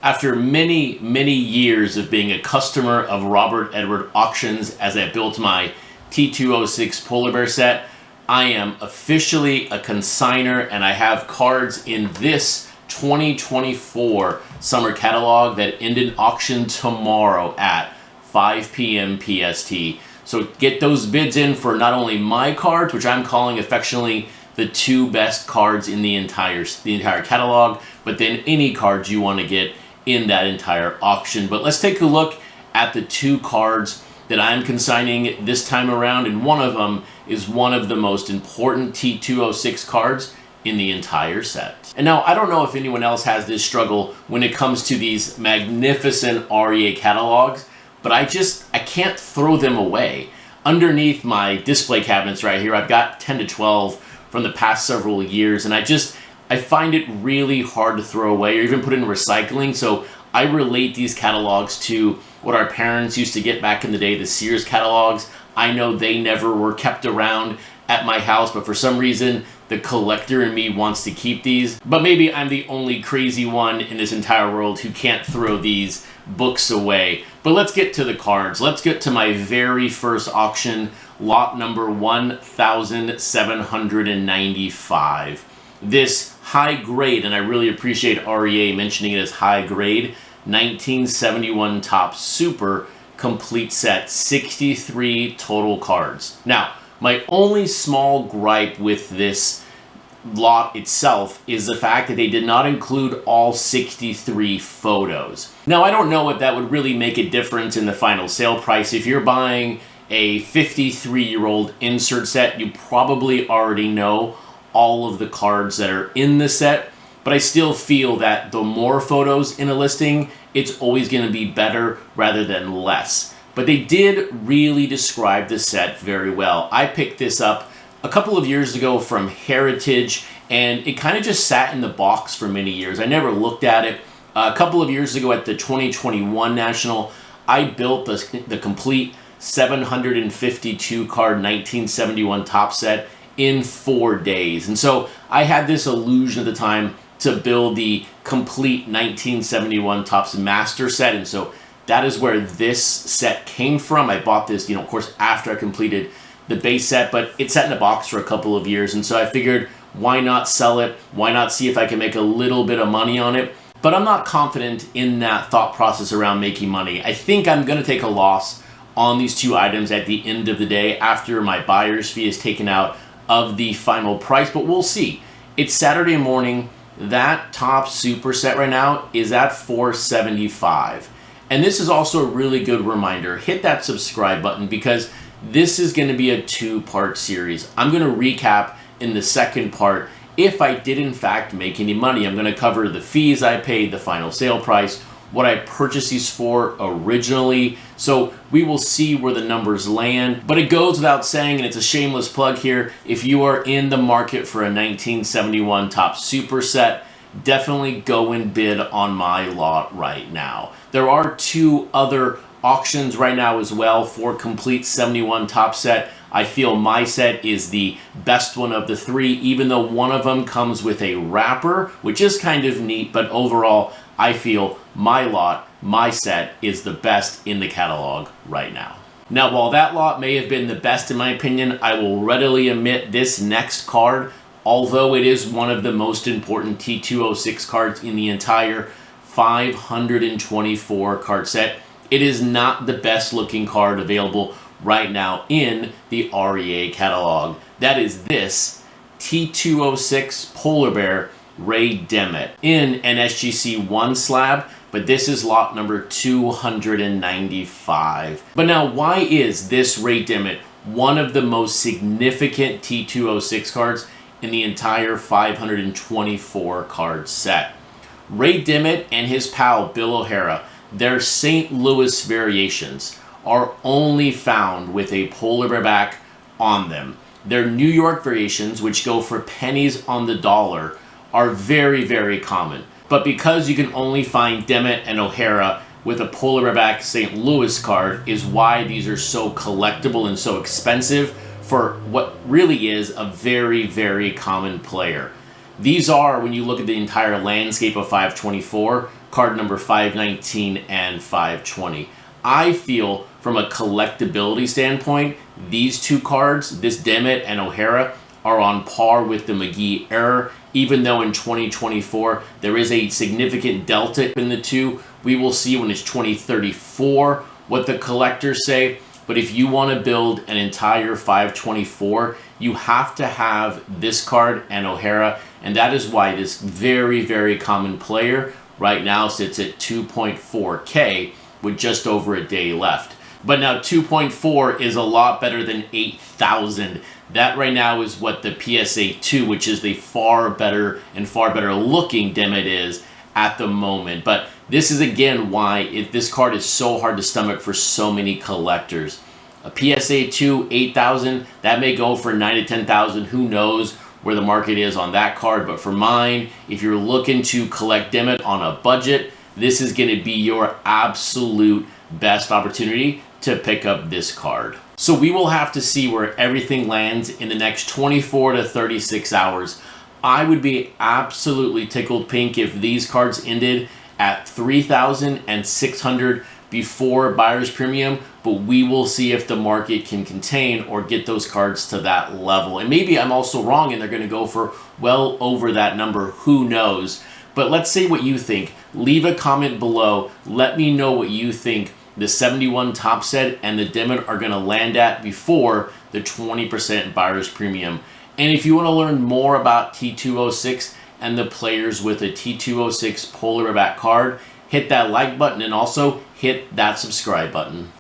After many, many years of being a customer of Robert Edward Auctions as I built my T206 Polar Bear set, I am officially a consigner and I have cards in this 2024 summer catalog that end in auction tomorrow at 5 p.m. PST. So get those bids in for not only my cards, which I'm calling affectionately the two best cards in the entire catalog, but then any cards you want to get in that entire auction. But let's take a look at the two cards that I'm consigning this time around, and one of them is one of the most important T206 cards in the entire set. And now I don't know if anyone else has this struggle when it comes to these magnificent REA catalogs, but I can't throw them away. Underneath my display cabinets right here, I've got 10 to 12 from the past several years, and I find it really hard to throw away or even put in recycling. So I relate these catalogs to what our parents used to get back in the day, the Sears catalogs. I know they never were kept around at my house, but for some reason, the collector in me wants to keep these. But maybe I'm the only crazy one in this entire world who can't throw these books away. But let's get to the cards. Let's get to my very first auction, lot number 1795. This high grade, and I really appreciate REA mentioning it as high grade, 1971 Topps Super complete set, 63 total cards. Now, my only small gripe with this lot itself is the fact that they did not include all 63 photos. Now, I don't know if that would really make a difference in the final sale price. If you're buying a 53-year-old insert set, you probably already know all of the cards that are in the set, but I still feel that the more photos in a listing, it's always going to be better rather than less. But they did really describe the set very well. I picked this up a couple of years ago from Heritage, and it kind of just sat in the box for many years. I never looked at it. A couple of years ago at the 2021 National, I built the complete 752 card 1971 Topps set in 4 days. And so I had this illusion at the time to build the complete 1971 Topps Master set. And so that is where this set came from. I bought this, of course, after I completed the base set, but it sat in a box for a couple of years. And so I figured, why not sell it? Why not see if I can make a little bit of money on it? But I'm not confident in that thought process around making money. I think I'm going to take a loss on these two items at the end of the day after my buyer's fee is taken out of the final price, but we'll see. It's Saturday morning. That Topps Super set right now is at $475. And this is also a really good reminder. Hit that subscribe button because this is going to be a two-part series. I'm going to recap in the second part if I did in fact make any money. I'm going to cover the fees I paid, the final sale price, what I purchased these for originally. So we will see where the numbers land. But it goes without saying, and it's a shameless plug here, if you are in the market for a 1971 Topps Super set, definitely go and bid on my lot right now. There are two other auctions right now as well for complete 71 Topps set. I feel my set is the best one of the three, even though one of them comes with a wrapper, which is kind of neat, but overall, I feel my lot, my set, is the best in the catalog right now. Now, while that lot may have been the best in my opinion, I will readily admit this next card, although it is one of the most important T206 cards in the entire 524 card set, it is not the best looking card available right now in the REA catalog. That is this T206 Polar Bear Ray Demet in an SGC 1 slab, but this is lot number 295. But now, why is this Ray Demet one of the most significant T206 cards in the entire 524 card set? Ray Demet and his pal Bill O'Hara, their St. Louis variations are only found with a polar bear back on them. Their New York variations, which go for pennies on the dollar, are very, very common. But because you can only find Demet and O'Hara with a polar bear back St. Louis card is why these are so collectible and so expensive for what really is a very, very common player. These are, when you look at the entire landscape of 524, card number 519 and 520. I feel from a collectability standpoint, these two cards, this Demet and O'Hara, are on par with the McGee error. Even though in 2024 there is a significant delta in the two, we will see when it's 2034 what the collectors say. But if you want to build an entire 524, you have to have this card and O'Hara, and that is why this very, very common player right now sits at 2.4K with just over a day left. But now 2.4 is a lot better than 8,000. That right now is what the PSA 2, which is the far better looking Demet is at the moment. But this is again why this card is so hard to stomach for so many collectors. A PSA 2, 8,000, that may go for 9 to 10,000. Who knows where the market is on that card? But for mine, if you're looking to collect Demet on a budget, this is going to be your absolute best opportunity to pick up this card. So we will have to see where everything lands in the next 24 to 36 hours. I would be absolutely tickled pink if these cards ended at 3,600 before buyer's premium, but we will see if the market can contain or get those cards to that level. And maybe I'm also wrong and they're going to go for well over that number. Who knows? But let's say what you think. Leave a comment below. Let me know what you think the 71 top set and the Demet are going to land at before the 20% buyer's premium. And if you want to learn more about T206 and the players with a T206 polar back card, hit that like button and also hit that subscribe button.